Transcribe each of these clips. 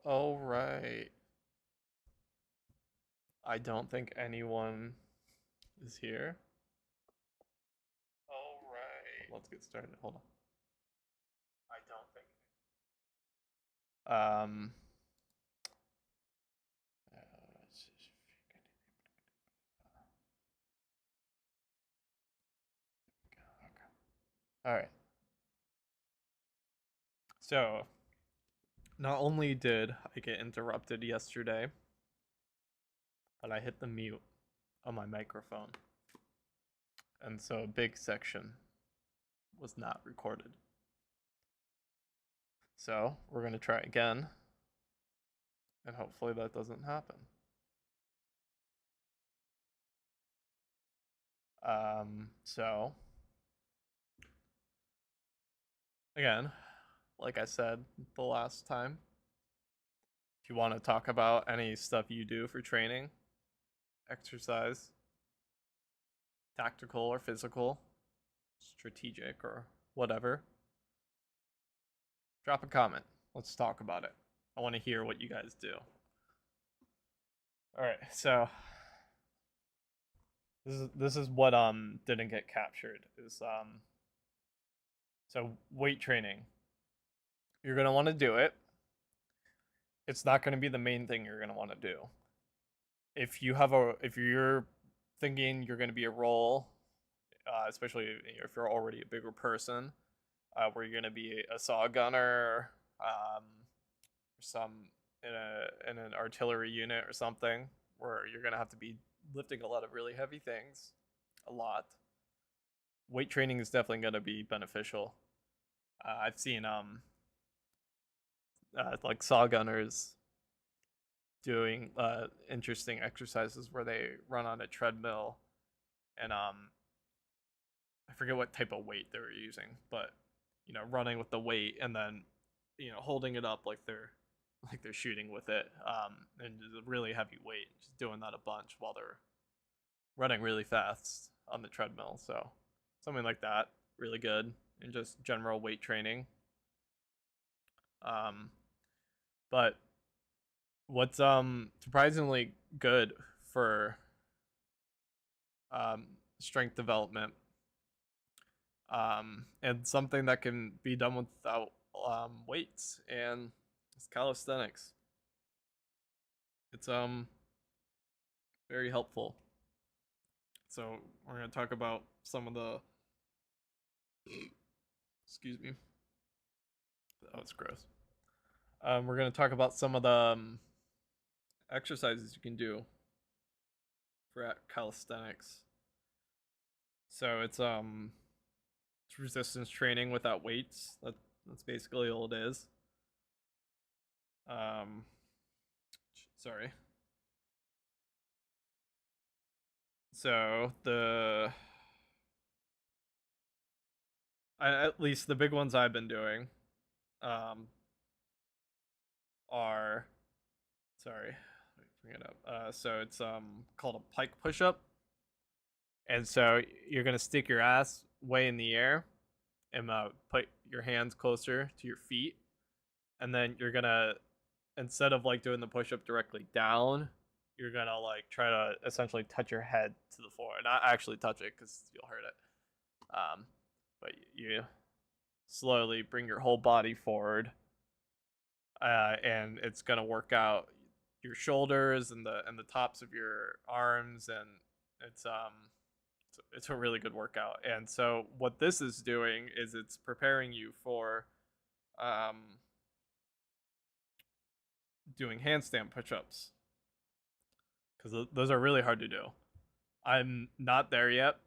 Oh, right. I don't think anyone is here. Oh, right. Let's get started. Hold on. I don't think. Um. All right. So, not only did I get interrupted yesterday, but I hit the mute on my microphone. And so a big section was not recorded. So, we're going to try again, and hopefully that doesn't happen. So again, like I said the last time, if you want to talk about any stuff you do for training, exercise, tactical or physical, strategic or whatever, drop a comment. Let's talk about it. I want to hear what you guys do. All right, so this is what didn't get captured is so weight training. You're gonna want to do it. It's not gonna be the main thing you're gonna want to do. If you're thinking you're gonna be a role, especially if you're already a bigger person, where you're gonna be a saw gunner, some in an artillery unit or something, where you're gonna have to be lifting a lot of really heavy things, a lot. Weight training is definitely gonna be beneficial. I've seen like saw gunners doing interesting exercises where they run on a treadmill and I forget what type of weight they were using, but running with the weight and then holding it up like they're shooting with it, and just a really heavy weight, just doing that a bunch while they're running really fast on the treadmill. So something like that, really good, and just general weight training. Um, but what's surprisingly good for strength development, and something that can be done without weights, and it's calisthenics. It's very helpful. So we're gonna talk about some of the excuse me. Oh, it's gross. We're gonna talk about some of the exercises you can do for calisthenics. So it's resistance training without weights. That's basically all it is. Um, sorry. So at least the big ones I've been doing um, are sorry, let me bring it up. So it's called a pike push up, and so you're gonna stick your ass way in the air and put your hands closer to your feet, and then you're gonna, instead of like doing the push up directly down, you're gonna like try to essentially touch your head to the floor, not actually touch it because you'll hurt it. But you slowly bring your whole body forward, and it's gonna work out your shoulders and the tops of your arms, and it's it's a really good workout. And so what this is doing is it's preparing you for um, doing handstand push-ups, because those are really hard to do. I'm not there yet.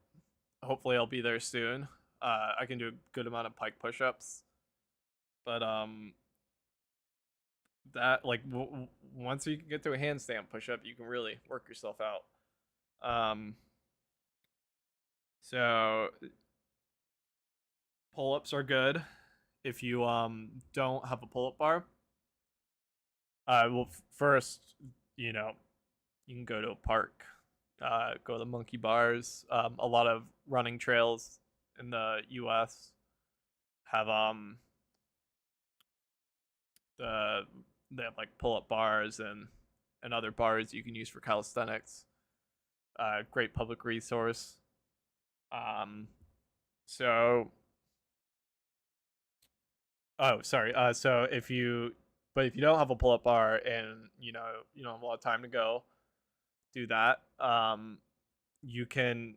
Hopefully, I'll be there soon. I can do a good amount of pike push-ups, but that like once you can get to a handstand push-up, you can really work yourself out. So pull-ups are good if you don't have a pull-up bar. Well, first, you know, you can go to a park, go to the monkey bars. A lot of running trails in the U.S. have the They have like pull-up bars and other bars you can use for calisthenics. Great public resource. Um, so oh, sorry. So if you don't have a pull-up bar and you don't have a lot of time to go do that, you can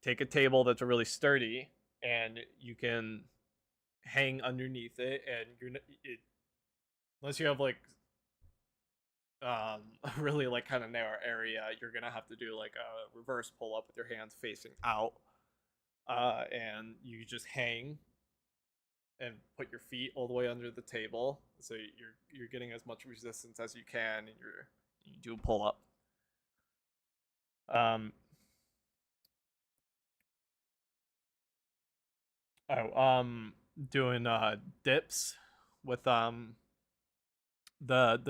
take a table that's really sturdy and you can hang underneath it, and unless you have like a really like kind of narrow area, you're gonna have to do like a reverse pull up with your hands facing out, and you just hang and put your feet all the way under the table, so you're getting as much resistance as you can, and you do pull up. Um, Doing dips with the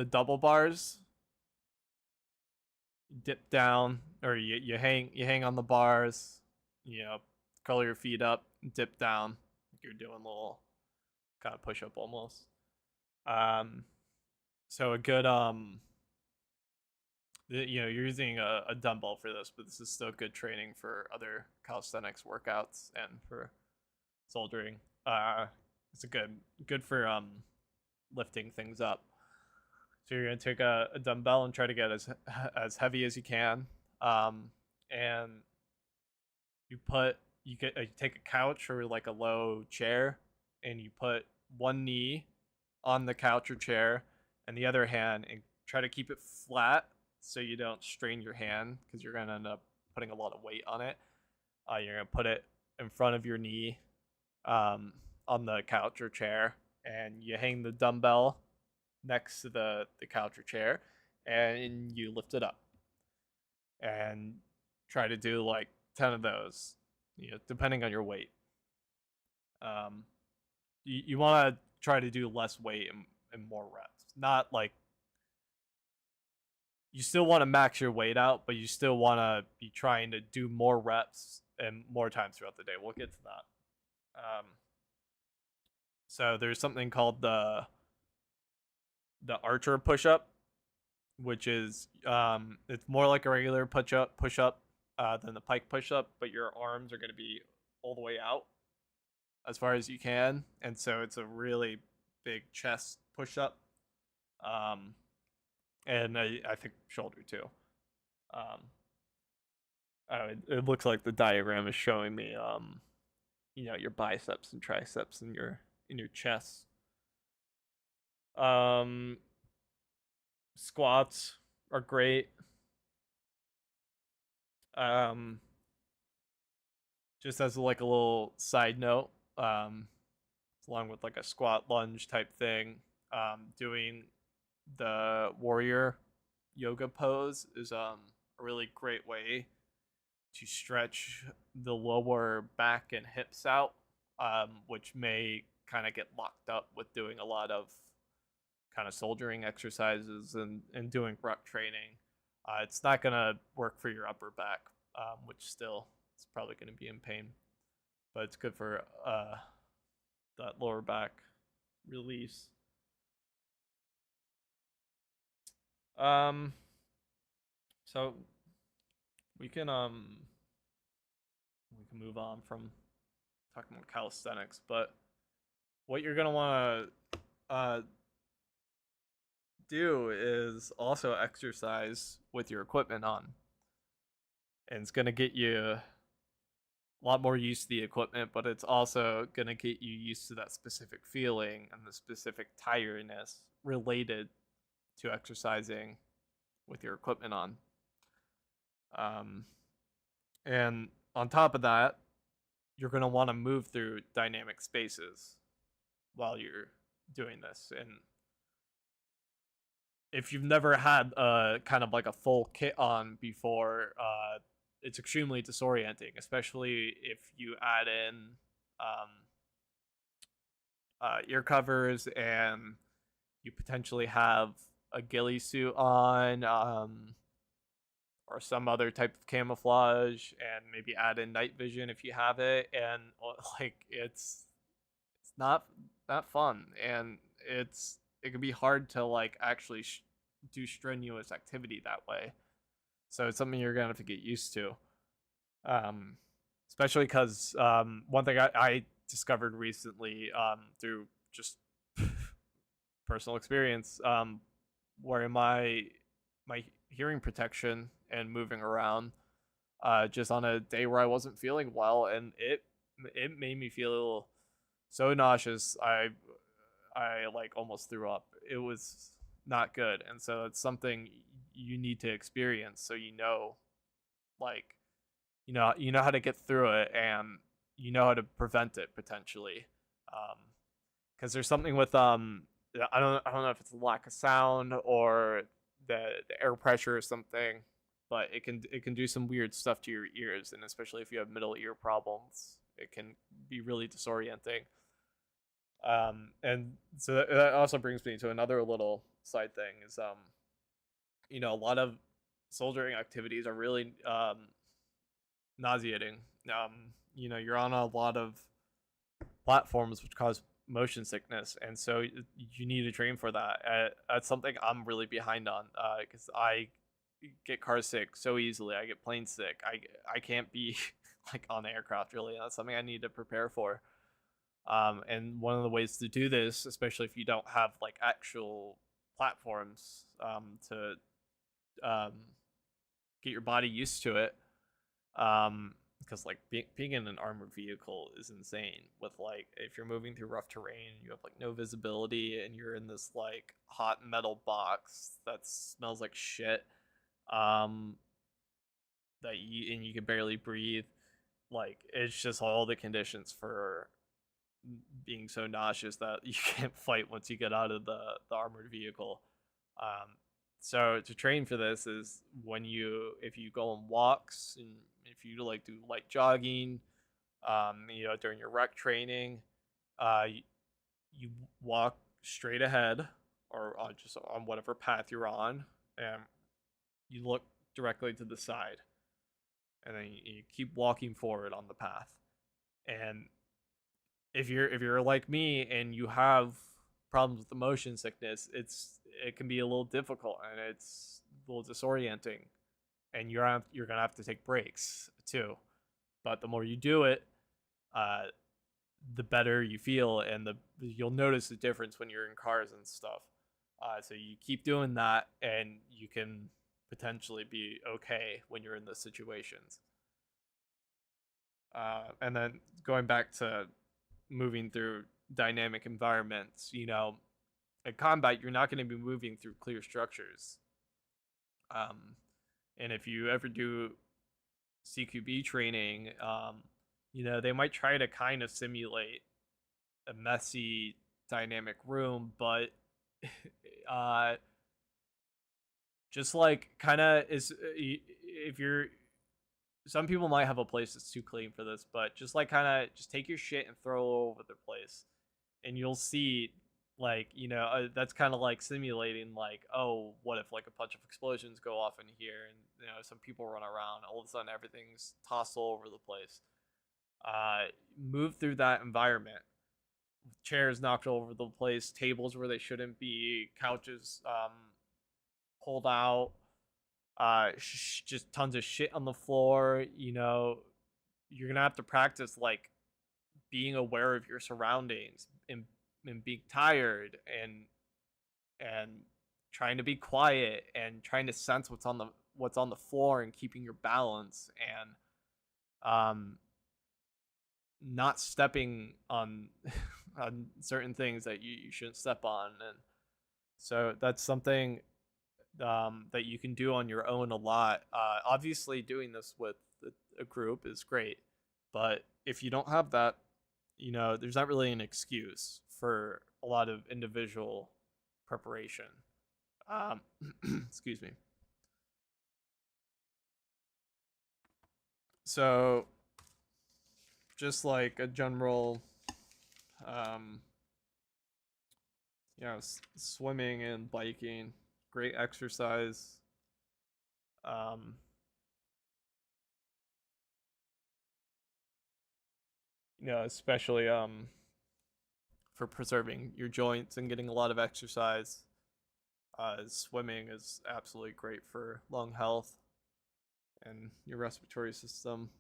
double bars. Dip down, or you hang on the bars, you know, curl your feet up, dip down, like you're doing a little kind of push up almost. Um, so a good you're using a dumbbell for this, but this is still good training for other calisthenics workouts and for soldiering. It's a good for lifting things up. So you're gonna take a dumbbell and try to get as heavy as you can, and you take a couch or like a low chair, and you put one knee on the couch or chair, and the other hand, and try to keep it flat so you don't strain your hand because you're gonna end up putting a lot of weight on it. You're gonna put it in front of your knee, on the couch or chair, and you hang the dumbbell next to the couch or chair, and you lift it up and try to do like 10 of those, depending on your weight. You want to try to do less weight and more reps, not like you still want to max your weight out, but you still want to be trying to do more reps and more times throughout the day. We'll get to that. So there's something called the archer push up, which is it's more like a regular push up than the pike push up, but your arms are going to be all the way out as far as you can, and so it's a really big chest push up, and I think shoulder too. Um, it looks like the diagram is showing me your biceps and triceps and your chest. Um, Squats are great. Um, just as like a little side note, along with like a squat lunge type thing, doing the warrior yoga pose is a really great way to stretch the lower back and hips out, which may kind of get locked up with doing a lot of kind of soldiering exercises and doing rep training. It's not going to work for your upper back, which still is probably going to be in pain, but it's good for that lower back release. So we can move on from talking about calisthenics, but what you're gonna want to do is also exercise with your equipment on, and it's gonna get you a lot more used to the equipment, but it's also gonna get you used to that specific feeling and the specific tiredness related to exercising with your equipment on. And on top of that, you're going to want to move through dynamic spaces while you're doing this. And if you've never had kind of like a full kit on before, it's extremely disorienting, especially if you add in ear covers and you potentially have a ghillie suit on, or some other type of camouflage, and maybe add in night vision if you have it, and like it's not that fun, and it's it can be hard to like actually do strenuous activity that way. So it's something you're gonna have to get used to. Um, Especially because one thing I discovered recently through just personal experience, where my hearing protection and moving around, just on a day where I wasn't feeling well, and it made me feel so nauseous. I like almost threw up. It was not good, and so it's something you need to experience so like you know how to get through it, and you know how to prevent it potentially. Because there's something with I don't know if it's a lack of sound or the air pressure or something, but it can do some weird stuff to your ears, and especially if you have middle ear problems, it can be really disorienting. And so that also brings me to another little side thing is a lot of soldiering activities are really nauseating. You're on a lot of platforms which cause motion sickness, and so you need to train for that. That's something I'm really behind on because I get car sick so easily. I get plane sick. I can't be like on the aircraft really. That's something I need to prepare for. And one of the ways to do this, especially if you don't have like actual platforms to um, get your body used to it, because like being in an armored vehicle is insane. With like if you're moving through rough terrain, you have like no visibility, and you're in this like hot metal box that smells like shit. Um, and you can barely breathe. Like it's just all the conditions for being so nauseous that you can't fight once you get out of the armored vehicle. Um, so to train for this is when if you go on walks and if you like do light jogging, during your rec training, you walk straight ahead or just on whatever path you're on, and you look directly to the side, and then you keep walking forward on the path. And if you're like me and you have problems with the motion sickness, it can be a little difficult and it's a little disorienting, and you're gonna have to take breaks too. But the more you do it, uh, the better you feel, and you'll notice the difference when you're in cars and stuff. So you keep doing that, and you can potentially be okay when you're in those situations. And then going back to moving through dynamic environments, in combat, you're not going to be moving through clear structures. Um, and if you ever do CQB training, they might try to kind of simulate a messy dynamic room, but uh, just like kind of is if you're some people might have a place that's too clean for this, but just like kind of just take your shit and throw it over the place, and you'll see like that's kind of like simulating like, oh, what if like a bunch of explosions go off in here, and some people run around, all of a sudden everything's tossed all over the place. Move through that environment. Chairs knocked all over the place, tables where they shouldn't be, couches pulled out, just tons of shit on the floor. You're gonna have to practice like being aware of your surroundings, and being tired, and trying to be quiet, and trying to sense what's on the floor, and keeping your balance, and not stepping on on certain things that you shouldn't step on. And so that's something that you can do on your own a lot. Obviously, doing this with a group is great, but if you don't have that, there's not really an excuse for a lot of individual preparation. Um, excuse me. So, just like a general, um, swimming and biking, great exercise. Um, especially for preserving your joints and getting a lot of exercise. Swimming is absolutely great for lung health and your respiratory system.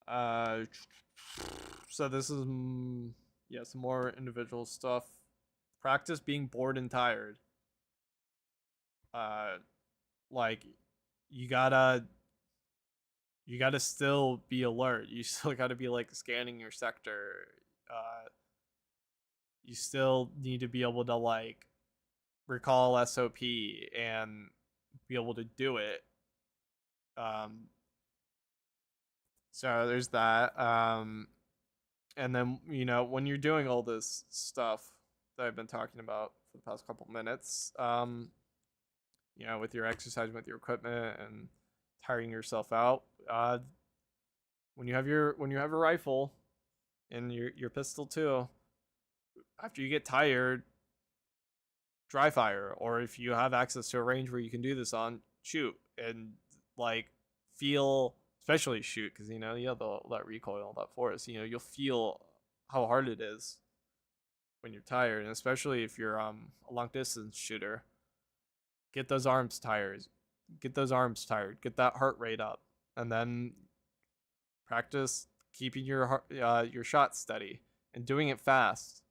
Uh, so this is yeah, some more individual stuff. Practice being bored and tired. Uh, like you gotta you gotta still be alert. You still gotta be like scanning your sector. You still need to be able to like recall SOP and be able to do it. Um, so there's that. And then when you're doing all this stuff that I've been talking about for the past couple minutes, with your exercise, with your equipment, and tiring yourself out, when you have a rifle and your pistol too, after you get tired, dry fire, or if you have access to a range where you can do this on, shoot and like feel, especially shoot, because you have that recoil, that force. You'll feel how hard it is when you're tired, and especially if you're a long distance shooter. Get those arms tired, get that heart rate up, and then practice keeping your shot steady and doing it fast.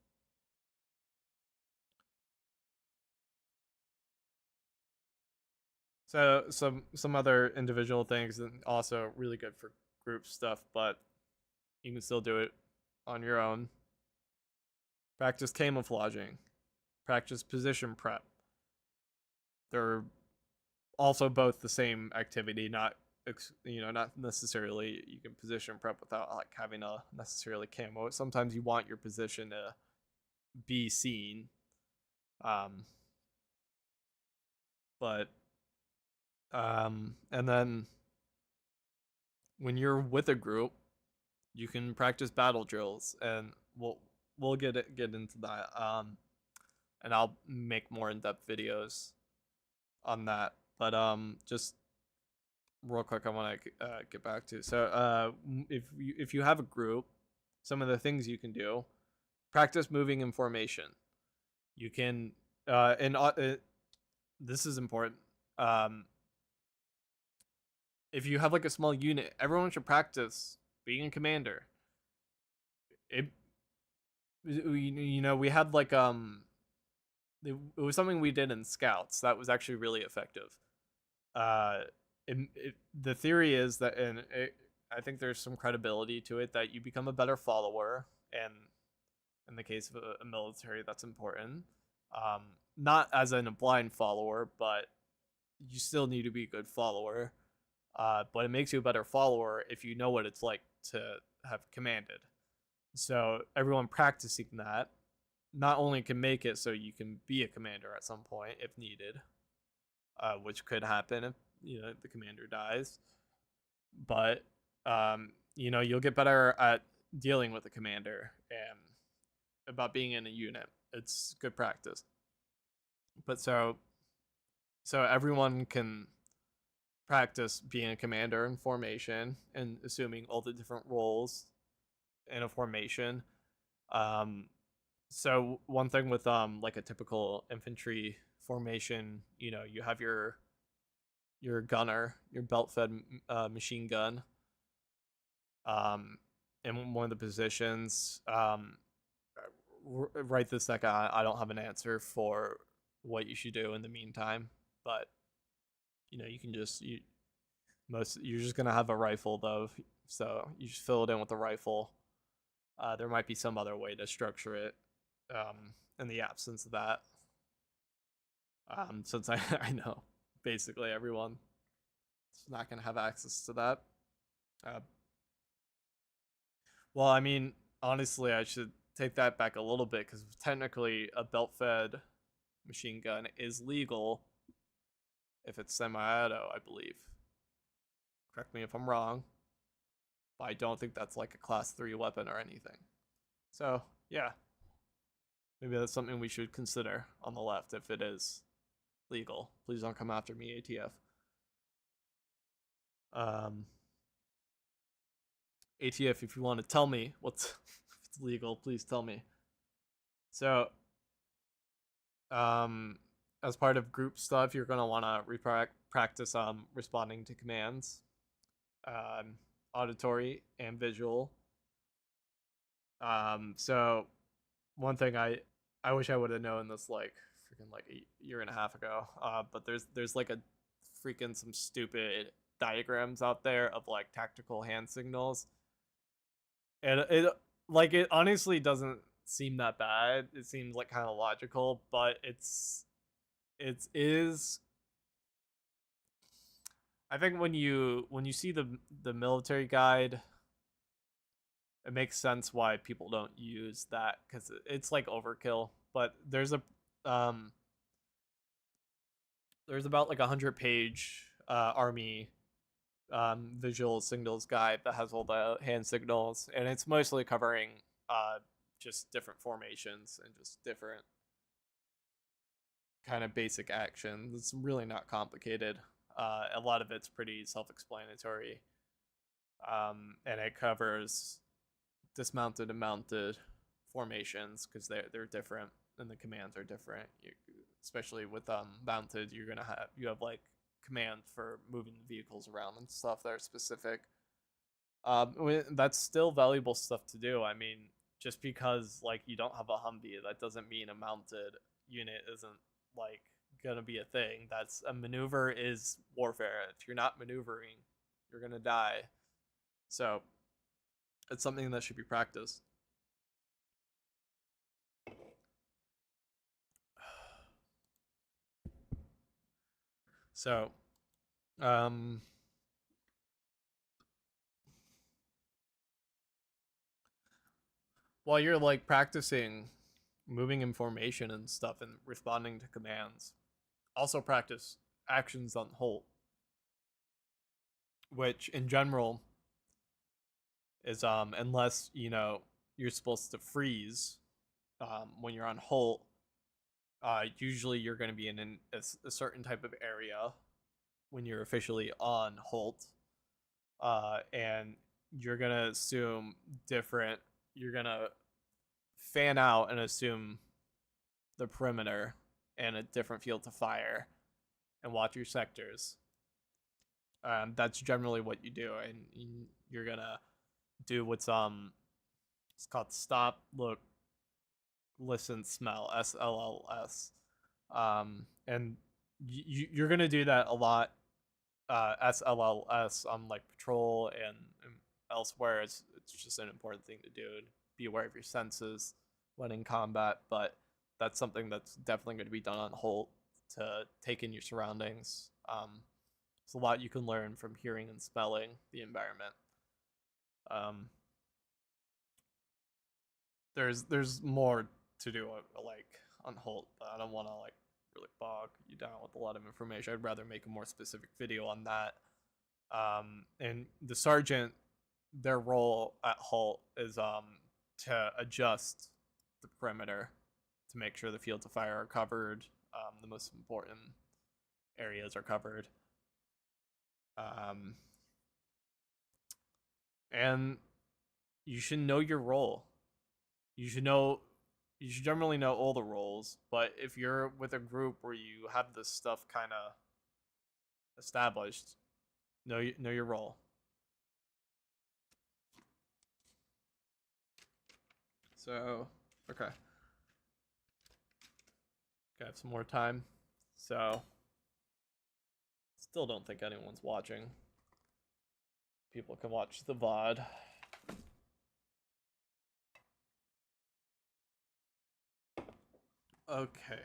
So some other individual things, and also really good for group stuff, but you can still do it on your own. Practice camouflaging. Practice position prep. They're also both the same activity, not not necessarily you can position prep without like having a necessarily camo. Sometimes you want your position to be seen. But and then when you're with a group, you can practice battle drills, and we'll get into that. And I'll make more in-depth videos on that. But just real quick, I want to get back to. So if you have a group, some of the things you can do: practice moving in formation. You can and this is important. If you have like a small unit, everyone should practice being a commander. It we had like it was something we did in scouts that was actually really effective. uh the theory is that, and I think there's some credibility to it, that you become a better follower, and in the case of a military, that's important. Not as in a blind follower, but you still need to be a good follower. But it makes you a better follower if you know what it's like to have commanded. So everyone practicing that not only can make it so you can be a commander at some point if needed, which could happen if the commander dies, but you'll get better at dealing with the commander and about being in a unit. It's good practice. But so everyone can practice being a commander in formation and assuming all the different roles in a formation. So one thing with like a typical infantry formation, you have your gunner, your belt-fed machine gun, in one of the positions. Right this second, I don't have an answer for what you should do in the meantime, but you can just you're just gonna have a rifle though, so you just fill it in with a rifle. There might be some other way to structure it, in the absence of that. Since I know basically everyone is not gonna have access to that. Well, I mean, honestly, I should take that back a little bit, because technically a belt-fed machine gun is legal if it's semi-auto, I believe. Correct me if I'm wrong, but I don't think that's like a class 3 weapon or anything. So yeah, maybe that's something we should consider on the left if it is legal. Please don't come after me, ATF. ATF, if you want to tell me what's if it's legal, please tell me. So, um, as part of group stuff, you're gonna want to practice responding to commands, um, auditory and visual. So one thing I wish I would have known this like freaking like a year and a half ago. But there's like a freaking some stupid diagrams out there of like tactical hand signals, and it honestly doesn't seem that bad. It seems like kind of logical, but it is. I think when you see the military guide, it makes sense why people don't use that because it's like overkill. But um there's about like 100-page army visual signals guide that has all the hand signals, and it's mostly covering just different formations and just different kind of basic actions. It's really not complicated. A lot of it's pretty self-explanatory, and it covers dismounted and mounted formations because they're different and the commands are different. Especially with mounted, you have like command for moving the vehicles around and stuff that are specific. That's still valuable stuff to do. I mean, just because like you don't have a Humvee, that doesn't mean a mounted unit isn't like gonna be a thing. That's a maneuver is warfare. If you're not maneuvering, you're gonna die. So it's something that should be practiced. So, um, while you're like practicing moving in formation and stuff and responding to commands, also practice actions on hold, which in general is unless you're supposed to freeze when you're on halt. Usually you're going to be in a certain type of area when you're officially on halt, and you're gonna assume different. You're gonna fan out and assume the perimeter and a different field to fire, and watch your sectors. That's generally what you do, and you're gonna do what's it's called stop, look, listen, smell, SLLS. And you're gonna do that a lot. SLLS on like patrol and elsewhere. It's just an important thing to do. And be aware of your senses when in combat, but that's something that's definitely going to be done on halt to take in your surroundings. There's a lot you can learn from hearing and smelling the environment. Um, there's more to do like on halt, but I don't want to like really bog you down with a lot of information. I'd rather make a more specific video on that. And the sergeant, their role at halt is to adjust the perimeter to make sure the fields of fire are covered. The most important areas are covered. Um, and you should know your role. You should know. You should generally know all the roles, but if you're with a group where you have this stuff kind of established, know your role. So, okay. Got some more time. So, still don't think anyone's watching. People can watch the VOD. Okay.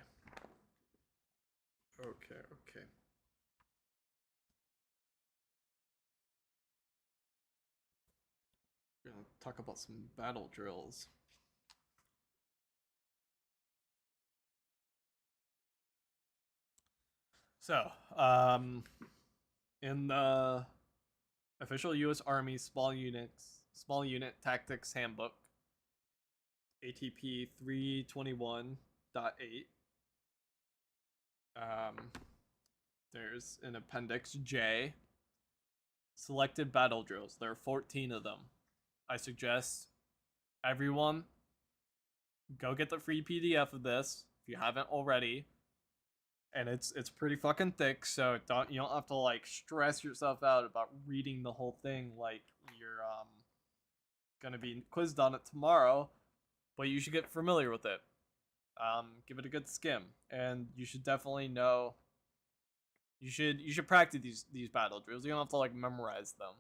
Okay. We're gonna talk about some battle drills. So, in the official U.S. Army Small Unit Tactics Handbook, ATP 321.8, there's an Appendix J, selected battle drills. There are 14 of them. I suggest everyone Go get the free PDF of this if you haven't already. And it's pretty fucking thick, so you don't have to like stress yourself out about reading the whole thing like you're gonna be quizzed on it tomorrow. But you should get familiar with it. Give it a good skim, and you should definitely know. You should practice these battle drills. You don't have to like memorize them.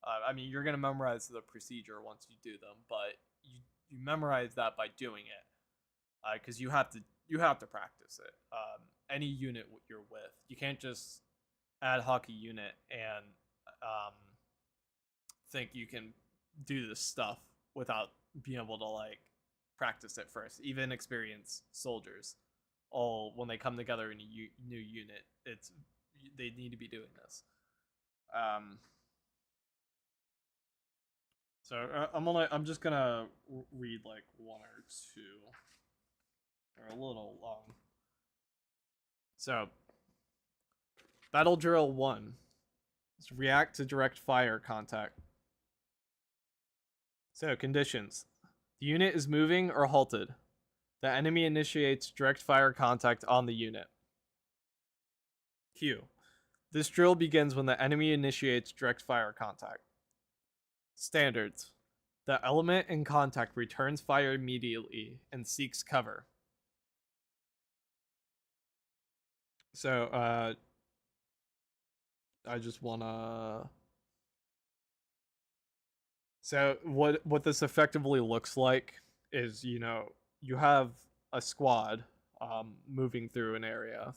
I mean, you're gonna memorize the procedure once you do them, but you memorize that by doing it, because you have to practice it. Any unit you're with, you can't just ad hoc a unit and um, think you can do this stuff without being able to like practice it first. Even experienced soldiers, all when they come together in a new unit, they need to be doing this. Um, I'm just gonna read like one or two. They're a little long. So, Battle Drill 1 is react to direct fire contact. So, conditions. The unit is moving or halted. The enemy initiates direct fire contact on the unit. Q. This drill begins when the enemy initiates direct fire contact. Standards. The element in contact returns fire immediately and seeks cover. So, I just wanna. So what this effectively looks like is, you have a squad moving through an area.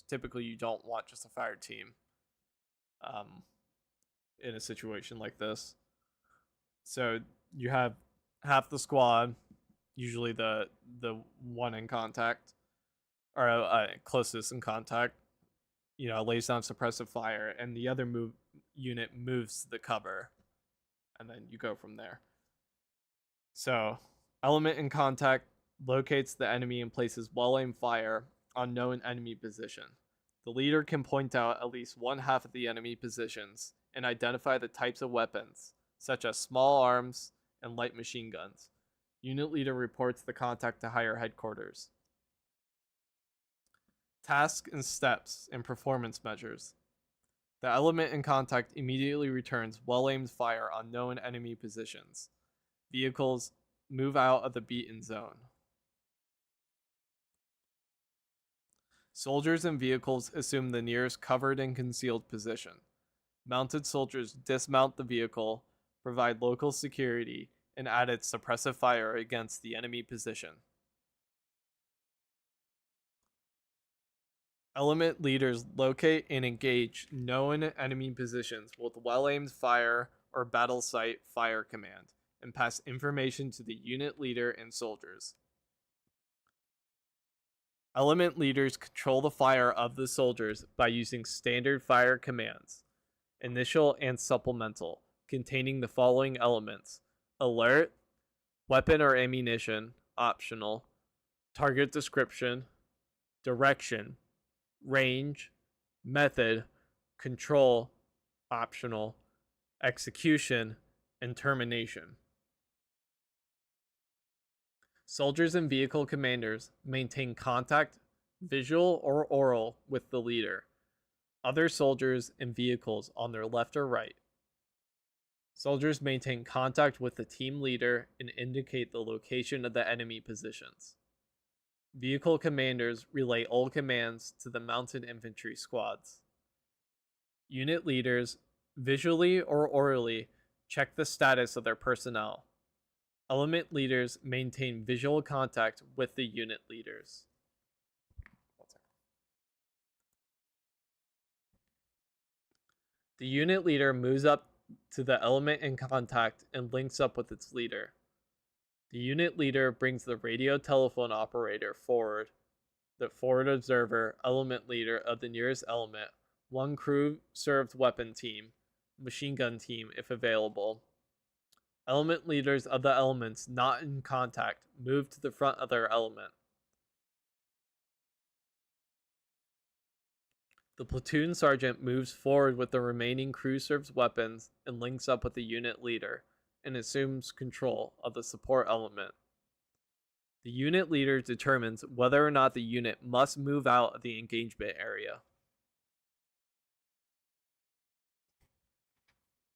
Typically you don't want just a fire team um, in a situation like this. So you have half the squad, usually the one in contact or closest in contact, lays down suppressive fire, and the other unit moves to the cover, and then you go from there. So, element in contact locates the enemy and places well-aimed fire on known enemy position. The leader can point out at least one half of the enemy positions and identify the types of weapons, such as small arms and light machine guns. Unit leader reports the contact to higher headquarters. Tasks and steps and performance measures. The element in contact immediately returns well-aimed fire on known enemy positions. Vehicles move out of the beaten zone. Soldiers and vehicles assume the nearest covered and concealed position. Mounted soldiers dismount the vehicle, provide local security, and add its suppressive fire against the enemy position. Element leaders locate and engage known enemy positions with well-aimed fire or battle site fire command and pass information to the unit leader and soldiers. Element leaders control the fire of the soldiers by using standard fire commands, initial and supplemental, containing the following elements: alert, weapon or ammunition, optional, target description, direction, range, method, control, optional, execution, and termination. Soldiers and vehicle commanders maintain contact, visual or oral, with the leader, other soldiers and vehicles on their left or right. Soldiers maintain contact with the team leader and indicate the location of the enemy positions. Vehicle commanders relay all commands to the mounted infantry squads. Unit leaders, visually or orally, check the status of their personnel. Element leaders maintain visual contact with the unit leaders. The unit leader moves up to the element in contact and links up with its leader. The unit leader brings the radio telephone operator forward, the forward observer, element leader of the nearest element, one crew served weapon team, machine gun team if available. Element leaders of the elements not in contact move to the front of their element. The platoon sergeant moves forward with the remaining crew serves weapons and links up with the unit leader and assumes control of the support element. The unit leader determines whether or not the unit must move out of the engagement area.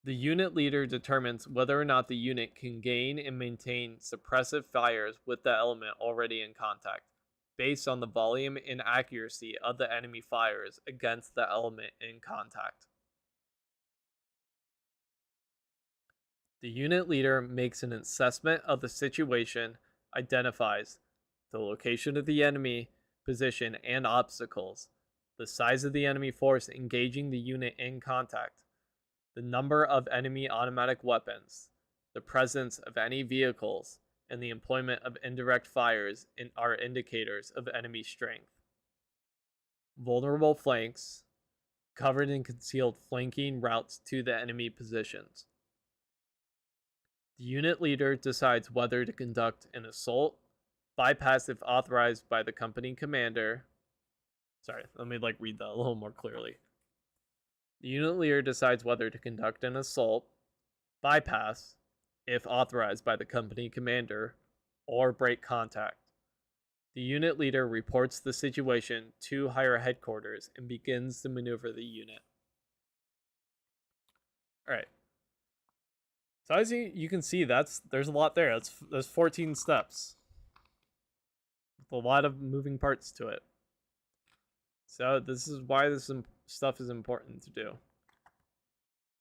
The unit leader determines whether or not the unit can gain and maintain suppressive fires with the element already in contact, based on the volume and accuracy of the enemy fires against the element in contact. The unit leader makes an assessment of the situation, identifies the location of the enemy position and obstacles, the size of the enemy force engaging the unit in contact, the number of enemy automatic weapons, the presence of any vehicles, and the employment of indirect fires are indicators of enemy strength. Vulnerable flanks, covered and concealed flanking routes to the enemy positions. The unit leader decides whether to conduct an assault, bypass if authorized by the company commander. Sorry, let me read that a little more clearly. The unit leader decides whether to conduct an assault, bypass if authorized by the company commander, or break contact. The unit leader reports the situation to higher headquarters and begins to maneuver the unit. Alright. So as you can see, there's a lot there. There's 14 steps. With a lot of moving parts to it. So this is why this stuff is important to do.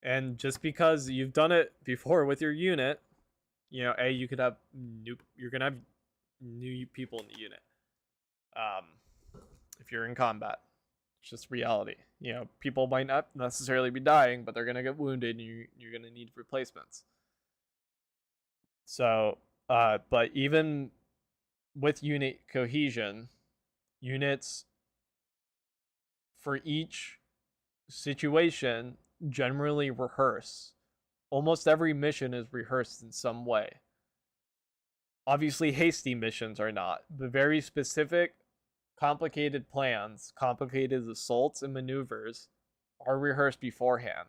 And just because you've done it before with your unit, you could have you're gonna have new people in the unit. If you're in combat, it's just reality. People might not necessarily be dying, but they're gonna get wounded, and you're gonna need replacements. So, but even with unit cohesion, units for each situation generally rehearse. Almost every mission is rehearsed in some way. Obviously, hasty missions are not, but very specific, complicated plans, complicated assaults and maneuvers are rehearsed beforehand.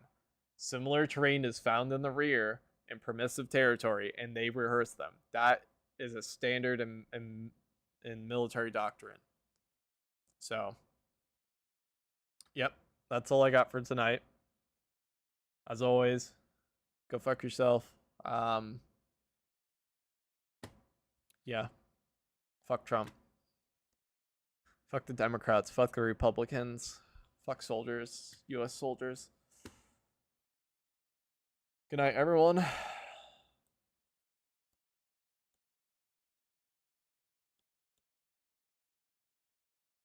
Similar terrain is found in the rear in permissive territory, and they rehearse them. That is a standard in military doctrine. So, yep, that's all I got for tonight. As always, go fuck yourself. Yeah. Fuck Trump. Fuck the Democrats. Fuck the Republicans. Fuck soldiers. US soldiers. Good night, everyone.